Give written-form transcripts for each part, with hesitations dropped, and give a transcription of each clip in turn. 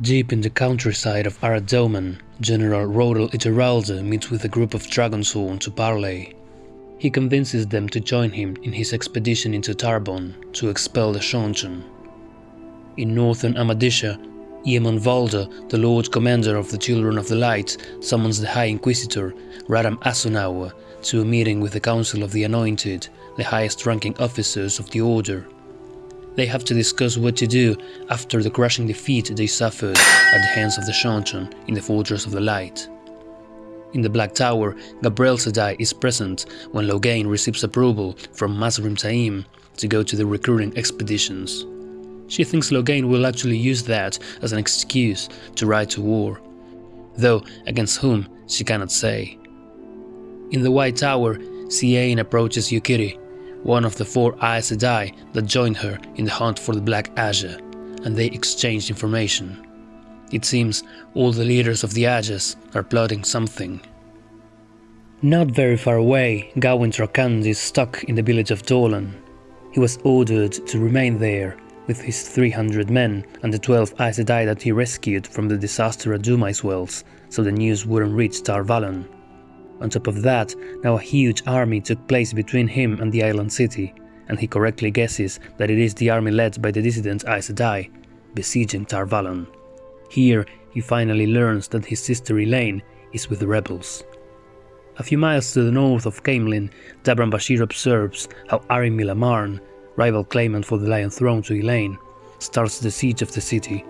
Deep in the countryside of Aradoman, General Rodel Ituralde meets with a group of Dragonsworn to parley. He convinces them to join him in his expedition into Tarbon to expel the Shonchon. In northern Amadisha, Iemon Valda, the Lord Commander of the Children of the Light, summons the High Inquisitor, Radam Asunawa, to a meeting with the Council of the Anointed, the highest-ranking officers of the Order. They have to discuss what to do after the crushing defeat they suffered at the hands of the Shonchon in the Fortress of the Light. In the Black Tower, Gabriel Sedai is present when Logain receives approval from Masrim Taim to go to the recruiting expeditions. She thinks Logain will actually use that as an excuse to ride to war, though against whom she cannot say. In the White Tower, Siain approaches Yukiri, one of the 4 Aes Sedai that joined her in the hunt for the Black Aja, and they exchange information. It seems all the leaders of the Ajas are plotting something. Not very far away, Gawain Trakand is stuck in the village of Dolan. He was ordered to remain there with his 300 men and the 12 Aes Sedai that he rescued from the disaster at Dumais Wells, so the news wouldn't reach Tar Valon. On top of that, now a huge army took place between him and the island city, and he correctly guesses that it is the army led by the dissident Aes Sedai, besieging Tar Valon. Here, he finally learns that his sister Elaine is with the rebels. A few miles to the north of Caemlyn, Dabran Bashir observes how Arim Milamarn, rival claimant for the Lion Throne to Elaine, starts the siege of the city,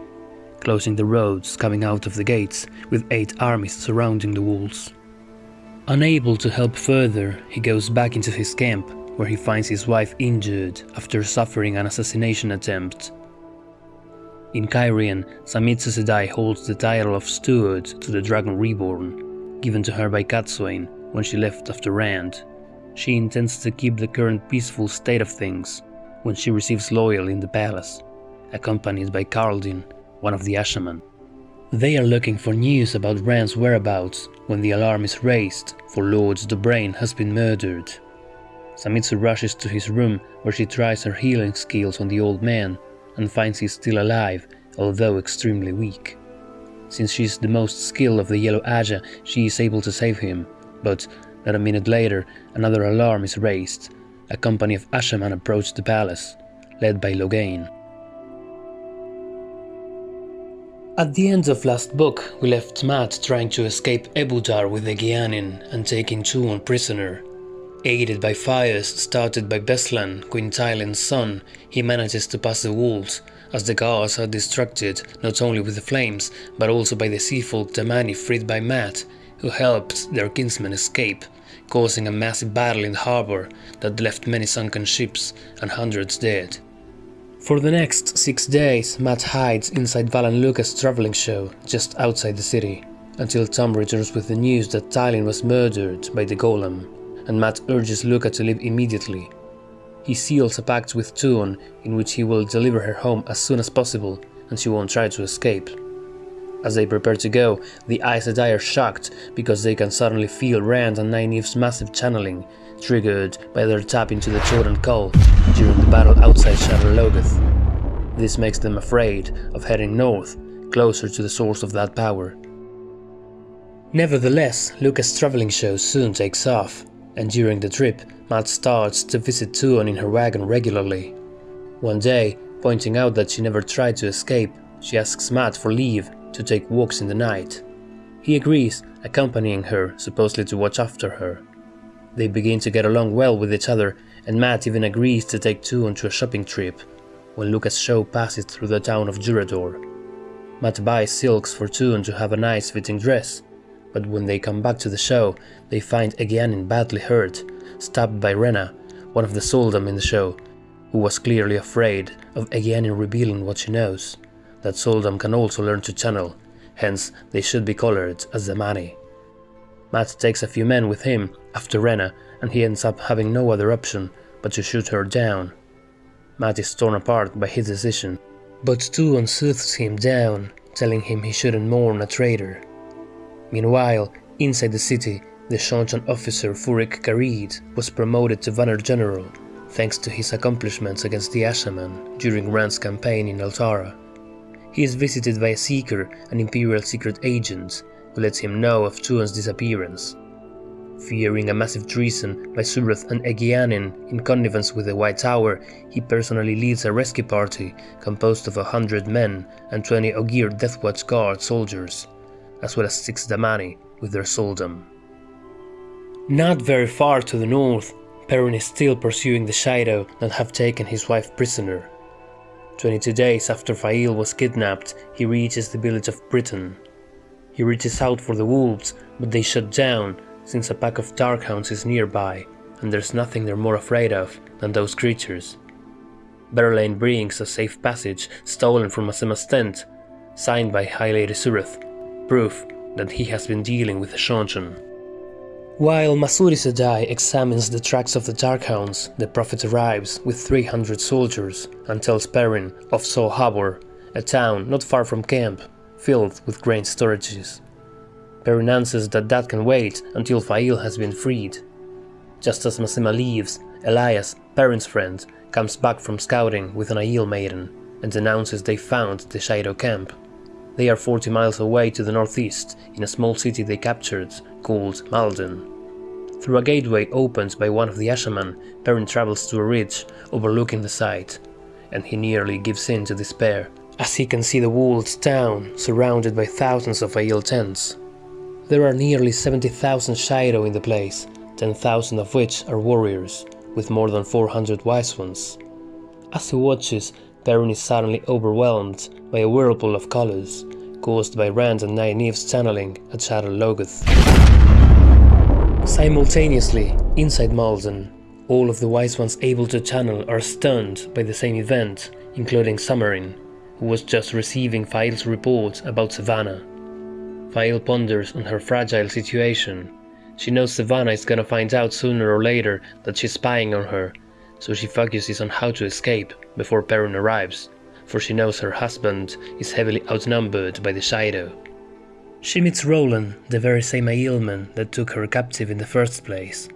closing the roads coming out of the gates with 8 armies surrounding the walls. Unable to help further, he goes back into his camp, where he finds his wife injured after suffering an assassination attempt. In Cairhien, Samitsa Sedai holds the title of Steward to the Dragon Reborn, given to her by Katswain when she left after Rand. She intends to keep the current peaceful state of things when she receives Loyal in the palace, accompanied by Karldin, one of the Ashaman. They are looking for news about Rand's whereabouts when the alarm is raised, for Lord Dobrain has been murdered. Samitsu rushes to his room where she tries her healing skills on the old man and finds he's still alive, although extremely weak. Since she's the most skilled of the Yellow Aja, she is able to save him, but not a minute later another alarm is raised. A company of Ashaman approach the palace, led by Logain. At the end of last book, we left Matt trying to escape Ebudar with the Gyanin and taking Tuon prisoner. Aided by fires started by Beslan, Queen Tylen's son, he manages to pass the walls, as the guards are distracted not only with the flames, but also by the seafolk Damani freed by Matt, who helped their kinsmen escape, causing a massive battle in the harbor that left many sunken ships and hundreds dead. For the next 6 days, Matt hides inside Valan Lucas' traveling show just outside the city, until Tom returns with the news that Tylen was murdered by the Golem, and Matt urges Luca to leave immediately. He seals a pact with Tuon in which he will deliver her home as soon as possible, and she won't try to escape. As they prepare to go, the Aes Sedai are shocked because they can suddenly feel Rand and Nynaeve's massive channeling, triggered by their tap into the Choran Call during the battle outside Shadar Logoth. This makes them afraid of heading north, closer to the source of that power. Nevertheless, Luca's traveling show soon takes off, and during the trip, Matt starts to visit Tuon in her wagon regularly. One day, pointing out that she never tried to escape, she asks Matt for leave to take walks in the night. He agrees, accompanying her, supposedly to watch after her. They begin to get along well with each other, and Matt even agrees to take Tuon to a shopping trip, when Luca's show passes through the town of Durador. Matt buys silks for Tuon to have a nice fitting dress, but when they come back to the show, they find Egyanin badly hurt, stabbed by Rena, one of the Soldam in the show, who was clearly afraid of Egyanin revealing what she knows, that Soldam can also learn to channel, hence they should be colored as Zamani. Matt takes a few men with him after Rena, and he ends up having no other option but to shoot her down. Matt is torn apart by his decision, but Tuon soothes him down, telling him he shouldn't mourn a traitor. Meanwhile, inside the city, the Shonchon officer Furik Karid was promoted to Vanner General, thanks to his accomplishments against the Ashaman during Rand's campaign in Altara. He is visited by a seeker, an Imperial secret agent, who lets him know of Tuon's disappearance. Fearing a massive treason by Suroth and Egianin in connivance with the White Tower, he personally leads a rescue party composed of 100 men and 20 Ogier Deathwatch Guard soldiers, as well as 6 Damani with their Soldam. Not very far to the north, Perrin is still pursuing the Shadow that have taken his wife prisoner. 22 days after Fail was kidnapped, he reaches the village of Britain. He reaches out for the wolves, but they shut down since a pack of Darkhounds is nearby, and there's nothing they're more afraid of than those creatures. Berelain brings a safe passage stolen from Masema's tent, signed by High Lady Suroth, proof that he has been dealing with the Seanchan. While Masuri Sedai examines the tracks of the Darkhounds, the Prophet arrives with 300 soldiers and tells Perrin of Saw Habor, a town not far from camp, filled with grain storages. Perrin answers that can wait until Fail has been freed. Just as Masema leaves, Elias, Perrin's friend, comes back from scouting with an Aiel maiden and announces they found the Shadow camp. They are 40 miles away to the northeast, in a small city they captured, called Malden. Through a gateway opened by one of the Ashaman, Perrin travels to a ridge overlooking the site, and he nearly gives in to despair, as he can see the walled town surrounded by thousands of Aiel tents. There are nearly 70,000 Shadow in the place, 10,000 of which are warriors, with more than 400 wise ones. As he watches, Perrin is suddenly overwhelmed by a whirlpool of colors, caused by Rand and Nynaeve's channeling at Shadar Logoth. Simultaneously, inside Malden, all of the wise ones able to channel are stunned by the same event, including Summerin, who was just receiving Fail's report about Savannah. Fail ponders on her fragile situation. She knows Savannah is gonna find out sooner or later that she's spying on her, so she focuses on how to escape before Perrin arrives, for she knows her husband is heavily outnumbered by the Shadow. She meets Roland, the very same Aielman that took her captive in the first place.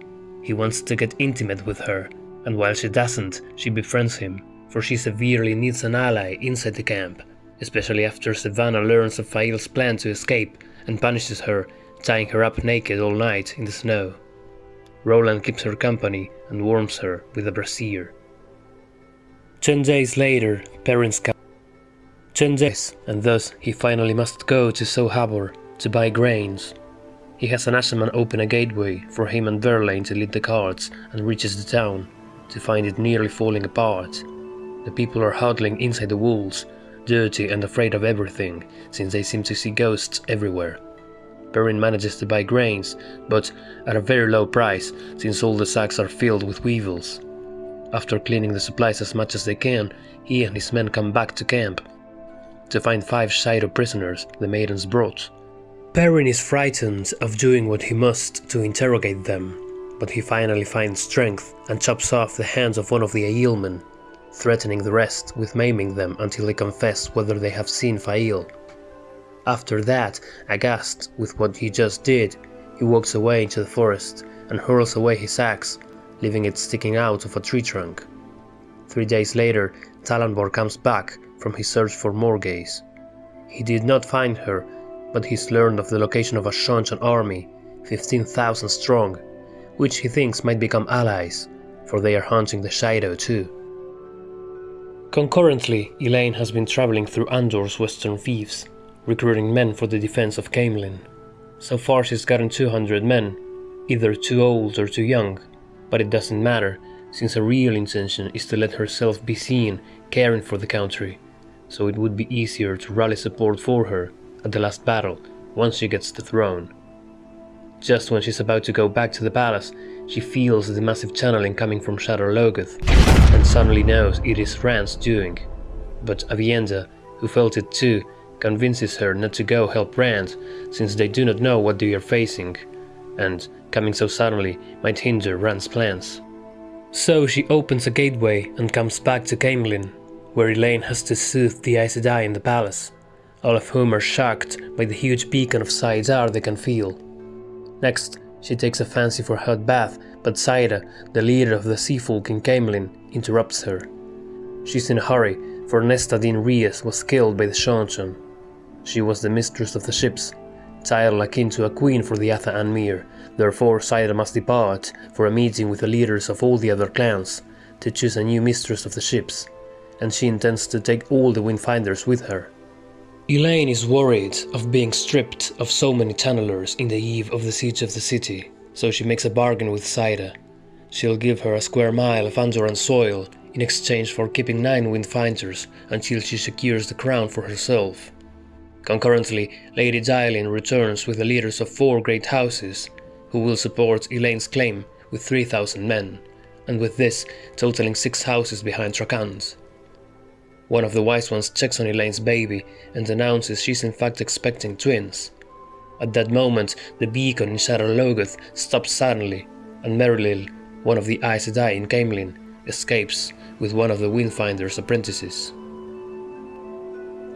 He wants to get intimate with her, and while she doesn't, she befriends him, for she severely needs an ally inside the camp, especially after Savannah learns of Fail's plan to escape and punishes her, tying her up naked all night in the snow. Roland keeps her company and warms her with a brazier. 10 days later, Perrin's 10 days, and thus he finally must go to Saw Habor to buy grains. He has an Ashaman open a gateway for him and Berelain to lead the carts and reaches the town, to find it nearly falling apart. The people are huddling inside the walls, dirty and afraid of everything, since they seem to see ghosts everywhere. Perrin manages to buy grains, but at a very low price, since all the sacks are filled with weevils. After cleaning the supplies as much as they can, he and his men come back to camp, to find 5 Shadow prisoners the maidens brought. Perrin is frightened of doing what he must to interrogate them, but he finally finds strength and chops off the hands of one of the Aielmen, threatening the rest with maiming them until they confess whether they have seen Fail. After that, aghast with what he just did, he walks away into the forest and hurls away his axe, leaving it sticking out of a tree trunk. 3 days later, Talonbor comes back from his search for Morgaze. He did not find her, but he's learned of the location of a Seanchan army, 15,000 strong, which he thinks might become allies, for they are hunting the Shadow too. Concurrently, Elaine has been traveling through Andor's western fiefs, recruiting men for the defense of Caemlyn. So far she's gotten 200 men, either too old or too young, but it doesn't matter, since her real intention is to let herself be seen caring for the country, so it would be easier to rally support for her at the last battle once she gets the throne. Just when she's about to go back to the palace, she feels the massive channeling coming from Shadar Logoth, and suddenly knows it is Rand's doing. But Avienda, who felt it too, convinces her not to go help Rand, since they do not know what they are facing, and coming so suddenly might hinder Rand's plans. So she opens a gateway and comes back to Caemlyn, where Elaine has to soothe the Aes Sedai in the palace, all of whom are shocked by the huge beacon of Saidar they can feel. Next, she takes a fancy for a hot bath, but Saida, the leader of the Sea Folk in Caemlyn, interrupts her. She's in a hurry, for Nesta Din Ries was killed by the Seanchan. She was the mistress of the ships, title akin to a queen for the Atha Anmir. Therefore Saida must depart for a meeting with the leaders of all the other clans to choose a new mistress of the ships, and she intends to take all the Windfinders with her. Elaine is worried of being stripped of so many channelers in the eve of the siege of the city, so she makes a bargain with Saida. She'll give her a square mile of Andoran soil in exchange for keeping 9 Windfinders until she secures the crown for herself. Concurrently, Lady Dylin returns with the leaders of 4 great houses, who will support Elaine's claim with 3,000 men, and with this totaling 6 houses behind Trakand. One of the Wise Ones checks on Elaine's baby and announces she's in fact expecting twins. At that moment, the beacon in Shadar Logoth stops suddenly, and Merilil, one of the Aes Sedai in Caemlyn, escapes with one of the Windfinder's apprentices.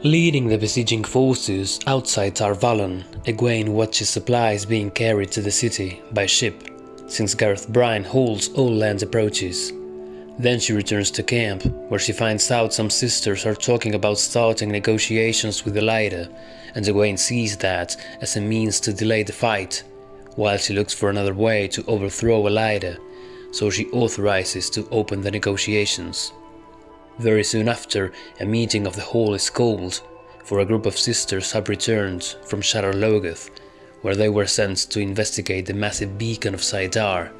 Leading the besieging forces outside Tar Valon, Egwene watches supplies being carried to the city by ship, since Gareth Bryne holds all land approaches. Then she returns to camp, where she finds out some sisters are talking about starting negotiations with Elaida, and Egwene sees that as a means to delay the fight, while she looks for another way to overthrow Elaida, so she authorizes to open the negotiations. Very soon after, a meeting of the Hall is called, for a group of sisters have returned from Shadar Logoth, where they were sent to investigate the massive beacon of Saidar.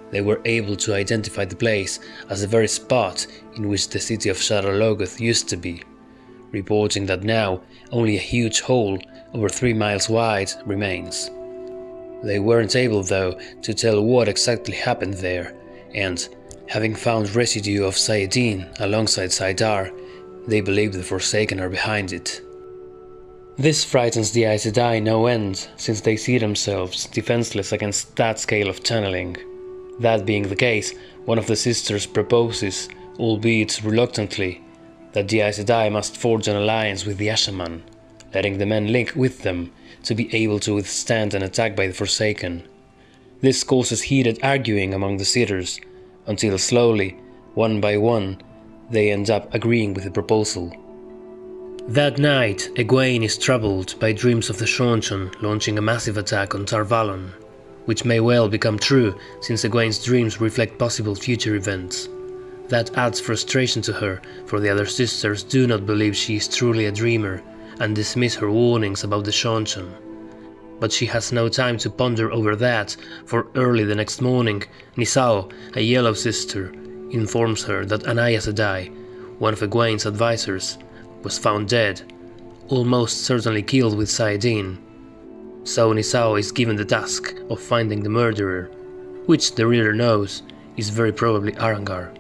They were able to identify the place as the very spot in which the city of Shadar Logoth used to be, reporting that now only a huge hole over 3 miles wide remains. They weren't able, though, to tell what exactly happened there, and, having found residue of Saidin alongside Saidar, they believe the Forsaken are behind it. This frightens the Aes Sedai no end, since they see themselves defenseless against that scale of channeling. That being the case, one of the sisters proposes, albeit reluctantly, that the Aes Sedai must forge an alliance with the Ashaman, letting the men link with them to be able to withstand an attack by the Forsaken. This causes heated arguing among the sitters, until slowly, one by one, they end up agreeing with the proposal. That night, Egwene is troubled by dreams of the Seanchan launching a massive attack on Tar Valon, which may well become true since Egwene's dreams reflect possible future events. That adds frustration to her, for the other sisters do not believe she is truly a dreamer and dismiss her warnings about the Seanchan. But she has no time to ponder over that, for early the next morning, Nisao, a yellow sister, informs her that an Aes Sedai, one of Egwene's advisors, was found dead, almost certainly killed with Saidin. So Nisao is given the task of finding the murderer, which the reader knows is very probably Arangar.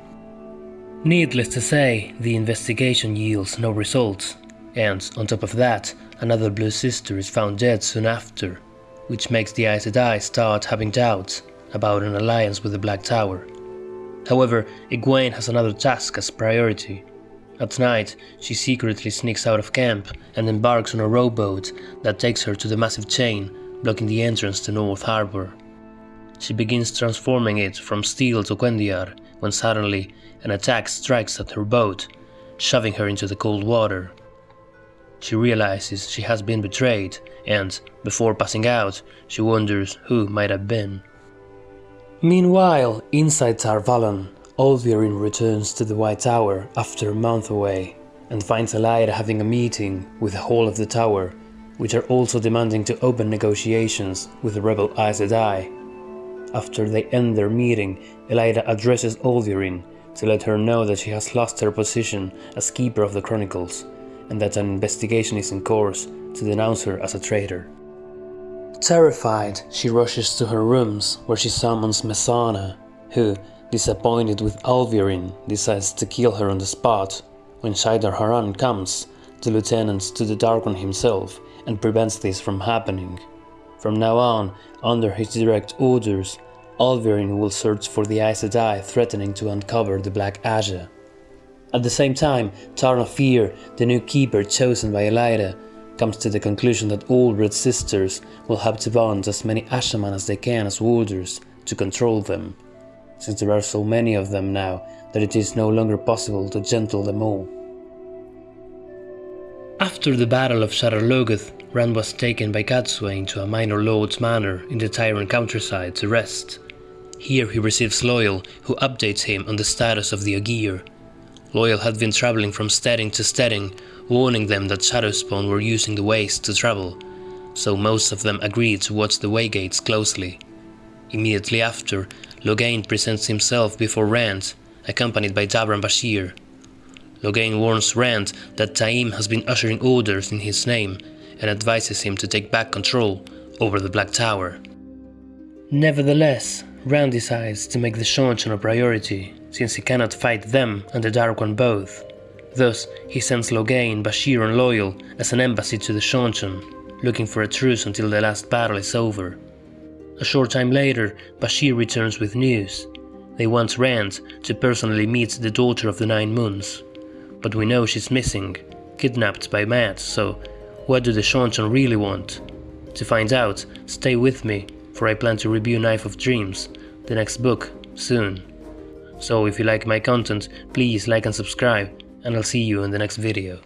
Needless to say, the investigation yields no results, and on top of that, another Blue Sister is found dead soon after, which makes the Aes Sedai start having doubts about an alliance with the Black Tower. However, Egwene has another task as priority. At night, she secretly sneaks out of camp and embarks on a rowboat that takes her to the massive chain blocking the entrance to North Harbor. She begins transforming it from steel to Quendiar when suddenly an attack strikes at her boat, shoving her into the cold water. She realizes she has been betrayed and, before passing out, she wonders who might have been. Meanwhile, inside Tar Valon, Olvirin returns to the White Tower after a month away and finds Elaida having a meeting with the Hall of the Tower, which are also demanding to open negotiations with the rebel Aes Sedai. After they end their meeting, Elaida addresses Olvirin to let her know that she has lost her position as Keeper of the Chronicles, and that an investigation is in course to denounce her as a traitor. Terrified, she rushes to her rooms, where she summons Messana, who, disappointed with Olvirin, decides to kill her on the spot. When Shaidar Haran comes, the lieutenant to the Dark One himself, and prevents this from happening. From now on, under his direct orders, Olvirin will search for the Aes Sedai threatening to uncover the Black Aja. At the same time, Tarna Fear, the new keeper chosen by Elaida, comes to the conclusion that all Red Sisters will have to bond as many Ashaman as they can as warders to control them, since there are so many of them now that it is no longer possible to gentle them all. After the Battle of Shadar-Logoth, Rand was taken by Cadsuane to a minor lord's manor in the Tyrant countryside to rest. Here he receives Loyal, who updates him on the status of the Ogier. Loyal had been traveling from steading to steading, warning them that Shadowspawn were using the waste to travel, so most of them agreed to watch the waygates closely. Immediately after, Logain presents himself before Rand, accompanied by Dabran Bashir. Logain warns Rand that Taim has been ushering orders in his name and advises him to take back control over the Black Tower. Nevertheless, Rand decides to make the Seanchan a priority, since he cannot fight them and the Dark One both. Thus, he sends Logain, Bashir and Loyal as an embassy to the Seanchan, looking for a truce until the last battle is over. A short time later, Bashir returns with news. They want Rand to personally meet the Daughter of the Nine Moons. But we know she's missing, kidnapped by Matt, so what do the Seanchan really want? To find out, stay with me, for I plan to review Knife of Dreams, the next book, soon. So if you like my content, please like and subscribe, and I'll see you in the next video.